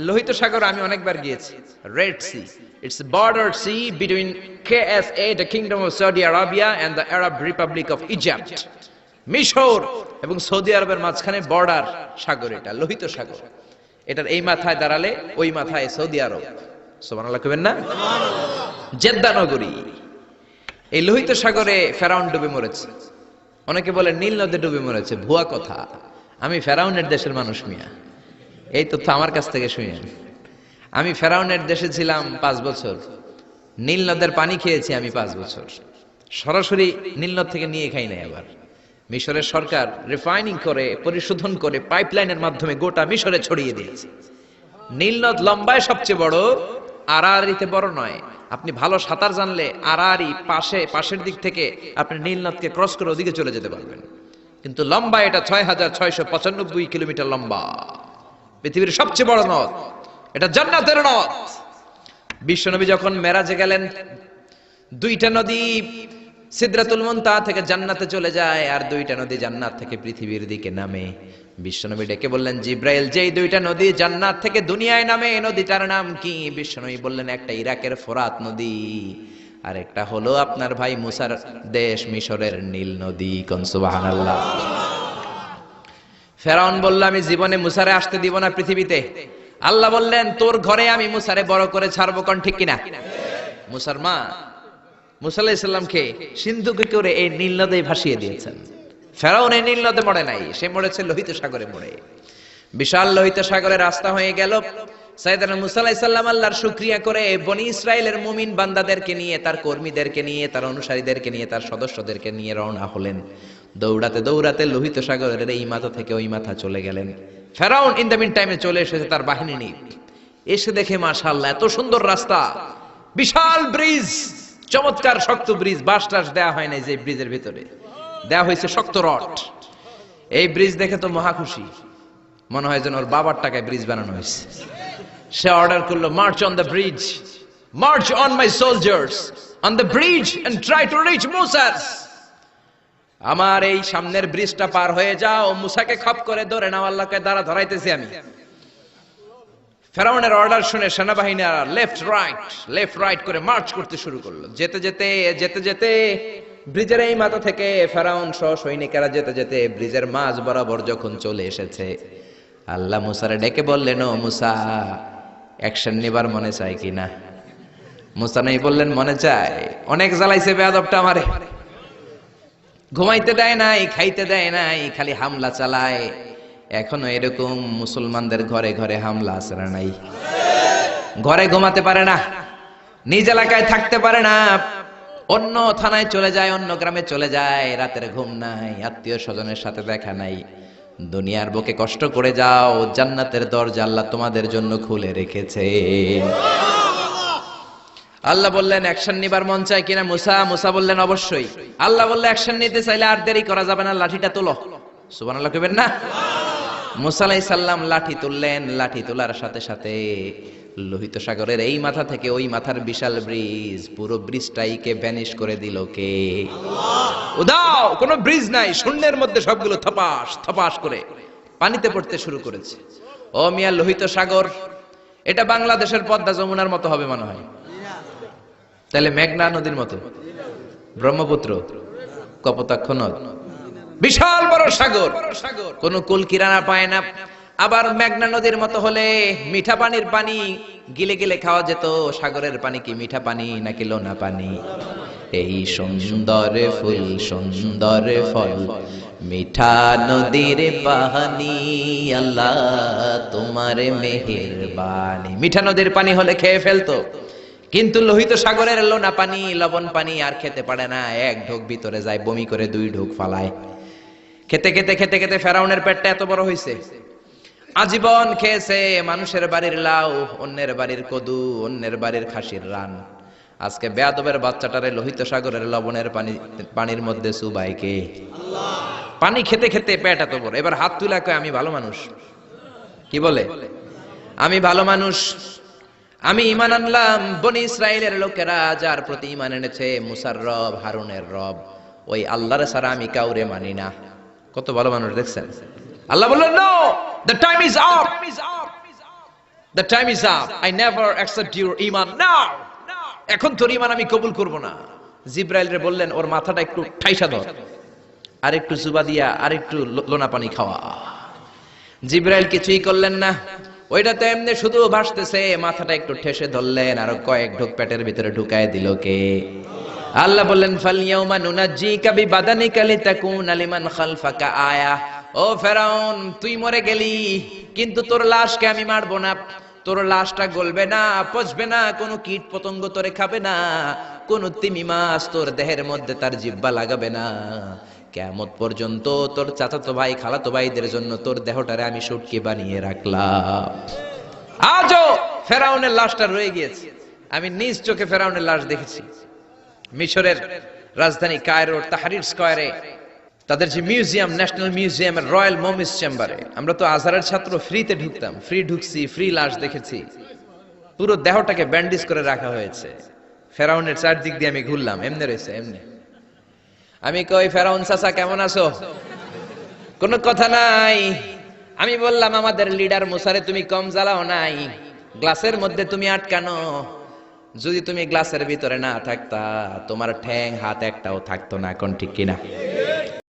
লোহিত সাগর আমি অনেকবার গিয়েছি। Red Sea, it's border sea between KSA, the Kingdom of Saudi Arabia, and the Arab Republic of Egypt. মিশর এবং Saudi আরবের মাঝখানে বর্ডার সাগর, এটা লোহিত সাগর। এটার এই মাথায় দাঁড়ালে ওই মাথায় সৌদি আরব। সুবহানাল্লাহ কইবেন না? জেদ্দা নগরী। এই লোহিত সাগরে ফেরাউন ডুবে মরেছে। অনেকে বলে নীল নদে ডুবে মরেছে, ভুয়া কথা। আমি ফেরাউনের দেশের মানুষ মিয়া, এই তথ্য আমার কাছ থেকে শুনেন। আমি ফেরাউনের দেশে ছিলাম 5 বছর, নীল নদের পানি খেয়েছি আমি 5 বছর। সরাসরি নীল নদ থেকে নিয়ে খাই নাই। আবার মিশরের সরকার রিফাইনিং করে, পরিশোধন করে পাইপলাইনের মাধ্যমে গোটা মিশরে ছড়িয়ে দিয়েছে। নীল নদ লম্বায় সবচেয়ে বড়, আড়াআড়িতে বড় নয়। আপনি ভালো সাঁতার জানলে আড়াআড়ি পাশের দিক থেকে আপনি নীল নদকে ক্রস করে ওদিকে চলে যেতে পারবেন। কিন্তু লম্বা এটা 6695 কিলোমিটার লম্বা, পৃথিবীর সবচেয়ে বড় নদ। এটা জান্নাতের নদ। বিশ্বনবী যখন মেরাজে গেলেন, 2টা নদী সিদরাতুল মুনতাহা থেকে জান্নাতে চলে যায়, আর 2টা নদী জান্নাত থেকে পৃথিবীর দিকে নামে। বিশ্বনবী ডেকে বললেন, জিব্রাইল, যেই 2টা নদী জান্নাত থেকে দুনিয়ায় নামে, এই নদীটার নাম কি? বিশ্বনবী বললেন, একটা ইরাকের ফোরাত নদী, আর একটা হলো আপনার ভাই মুসার দেশ মিশরের নীল নদী। কোন সুবহানাল্লাহ। ফেরাউন বলল, আমি জীবনে মুসারে আসতে দিব না পৃথিবীতে। আল্লাহ বললেন, তোর ঘরে আমি মুসারে বড় করে ছাড়বো। কোন ঠিক কিনা? মুসার মা মুসা আলাইহিস সালামকে সিন্ধুকে করে এই নীল নদে ভাসিয়ে দিয়েছেন। ফেরাউন এই নীল নদে মরে নাই, সে মরেছে লোহিত সাগরে মরে। বিশাল লোহিত সাগরে রাস্তা হয়ে গেল। সাইয়েদনা মুসা আলাইহিস সালাম আল্লাহর শুকরিয়া করে বনি ইসরাইলের মুমিন বান্দাদেরকে নিয়ে, তার কর্মীদেরকে নিয়ে, তার অনুসারীদেরকে নিয়ে, তার সদস্যদেরকে নিয়ে রওনা হলেন। দৌড়াতে দৌড়াতে লোহিত সাগরের এই মাথা থেকে ওই মাথা চলে গেলেন। ফেরাউন ইন দ্য মিন টাইমে চলে এসেছে তার বাহিনী নিয়ে। এসে দেখে মাশাআল্লাহ এত সুন্দর রাস্তা, বিশাল ব্রিজ, চমৎকার শক্ত ব্রিজ। বাঁশ টাস দেওয়া হয় নাই, যে ব্রিজের ভিতরে দেওয়া হয়েছে শক্ত রড। এই ব্রিজ দেখে তো মহা খুশি, মনে হয় যেন ওর বাবার টাকায় ব্রিজ বানানো হয়েছে। সে অর্ডার করলো, march on the bridge, march on my soldiers on the bridge and try to reach Musa. আমার এই সামনের ব্রিজটা পার হয়ে যাও, মুসাকে খপ করে ধরে নাও, আল্লাহকে দ্বারা ধরাইতেছি আমি। ফেরাউনের অর্ডার শুনে সেনাবাহিনীরা লেফট রাইট করে মার্চ করতে শুরু করলো। যেতে যেতে ব্রিজের এই মাথা থেকে ফেরাউন সহ সৈনিকেরা যেতে যেতে ব্রিজের মাঝ বরাবর যখন চলে এসেছে, আল্লাহ মুসারে ডেকে বললেন, ও মুসা, অ্যাকশন নেবার মনে চায় কিনা? মুসা নাই বললেন, মনে চায়। অনেক জ্বালাইছে বেয়াদবটা আমারে, ঘুমাইতে দেয় নাই, খাইতে দেয় নাই, খালি হামলা চালায়। এখনো এরকম মুসলমানদের ঘরে ঘরে হামলা আছে না নাই? ঘরে ঘুমাতে পারে না, নিজ এলাকায় থাকতে পারে না, অন্য থানায় চলে যায়, অন্য গ্রামে চলে যায়, রাতের ঘুম নাই, আত্মীয় স্বজনের সাথে দেখা নাই। দুনিয়ার বুকে কষ্ট করে যাও, জান্নাতের দরজা আল্লাহ তোমাদের জন্য খুলে রেখেছে। আল্লাহ বললেন, অ্যাকশন নিবার মন চায় কিনা মুসা? মুসা বললেন, অবশ্যই। আল্লাহ বললেন, অ্যাকশন নিতে চাইলে আর দেরি করা যাবে না, লাঠিটা তোলো। সুবহানাল্লাহ কইবেন না? মুসা আলাইহিস সালাম লাঠি তুললেন। লাঠি তোলার সাথে সাথে লোহিত সাগরের এই মাথা থেকে ওই মাথার বিশাল ব্রিজ, পুরো ব্রিজটাইকে ভ্যানিশ করে দিল কে? আল্লাহ। উদাও, কোনো ব্রিজ নাই, শূন্যের মধ্যে সবগুলো থপাস থপাস করে পানিতে পড়তে শুরু করেছে। ও মিয়া, লোহিত সাগর এটা বাংলাদেশের পদ্মা যমুনার মতো হবে মনে হয়? তাহলে মেঘনা নদীর মতো, ব্রহ্মপুত্র, কপোতাক্ষ নদ, বিশাল বড় সাগর, কোন কুল কিনারা পায় না। আবার মেঘনা নদীর মতো হলে মিঠা পানির পানি গিলে গিলে খাওয়া যেত। সাগরের পানি কি মিঠা পানি নাকি লোনা পানি? এই সুন্দর ফুল সুন্দর ফল, মিঠা নদীর পানি, আল্লাহ তোমার মেহেরবানি। মিঠা নদীর পানি হলে খেয়ে ফেলতো, কিন্তু লোহিত সাগরের লোনা পানি, লবণ পানি আর খেতে পারে না। এক ঢোক ভিতরে যায়, বমি করে 2 ঢোক ফালায়। খেতে খেতে খেতে খেতে ফেরাউনের পেটটা এত বড় হয়েছে, আজীবন খেয়েছে মানুষের বাড়ির লাউ, অন্যের বাড়ির কদু, অন্যের বাড়ির খাসির রান। আজকে বেয়াদবের বাচ্চাটারে লোহিত সাগরের লবণের পানির মধ্যে চুবাইকে। পানি খেতে খেতে পেট এত বড়। এবার হাত তুলে কয়, আমি ভালো মানুষ। কি বলে? আমি ভালো মানুষ, আমি ঈমান আনলাম। বনি ইসরাইলের লোকেরা যার প্রতি ঈমান এনেছে, মুসার রব, হারুনের রব, ওই আল্লাহর ছাড়া আমি কাউরে মানি না। কত ভালো মানুষ দেখছেন? আল্লাহ বললেন, no, the time is up. The time is up. I never accept your iman now. এখন তোর ইমান আমি কবুল করব না। জিব্রাইল রে বললেন ওর মাথাটা একটু ঠাইসা ধর, আর একটু জুবা দিয়া আর একটু লোনা পানি খাওয়া। জিব্রাইল কিছুই করলেন না, ওইটা তো এমনি শুধু ভাসতেছে, মাথাটা একটু ঠেসে ধরলেন, আর কয়েক ঢোক পেটের ভিতরে ঢুকায় দিল কে? আল্লাহ বললেন ফালইয়াউমা নুনাজ্জিকা বিবাদানিকা লিতাকুনা লিমান খালফাকা আয়া। ও ফেরাউন, তুই মরে গেলি, কিন্তু তোর লাশকে আমি মারবো না। তোর লাশটা গলবে না, পচবে না, কোনো কীট পতঙ্গ তোরে খাবে না, কোনো তিমি মাছ তোর দেহের মধ্যে তার জিহ্বা লাগাবে না। কিয়ামত পর্যন্ত তোর চাচাতো ভাই খালাতো ভাইদের জন্য তোর দেহটারে আমি শুটকি বানিয়ে রাখলাম। আজও ফেরাউনের লাশটা রয়ে গিয়েছে। আমি নিজ চোখে ফেরাউনের লাশ দেখেছি। মিশরের রাজধানী কায়রোর তাহরির স্কয়ারে তাদের যে মিউজিয়াম, ন্যাশনাল মিউজিয়ামের রয়্যাল মমিস চেম্বারে, আমরা তো আজহারের ছাত্র, ফ্রিতে ঢুকতাম, ফ্রি ঢুকছি, ফ্রি লাশ দেখেছি। পুরো দেহটাকে ব্যান্ডেজ করে রাখা হয়েছে। ফেরাউনের চারদিক দিয়ে আমি ঘুরলাম, এমনি রয়েছে এমনি। আমি কই, ফেরাউন চাচা কেমন আছো? কোনো কথা নাই। আমি বললাম, আমাদের লিডার মুসারে তুমি কম জ্বালাও নাই, গ্লাসের মধ্যে তুমি আটকানো। যদি তুমি গ্লাসের ভিতরে না থাকতা, তোমার ঠ্যাং হাত একটাও থাকতো না। কোন ঠিক কিনা?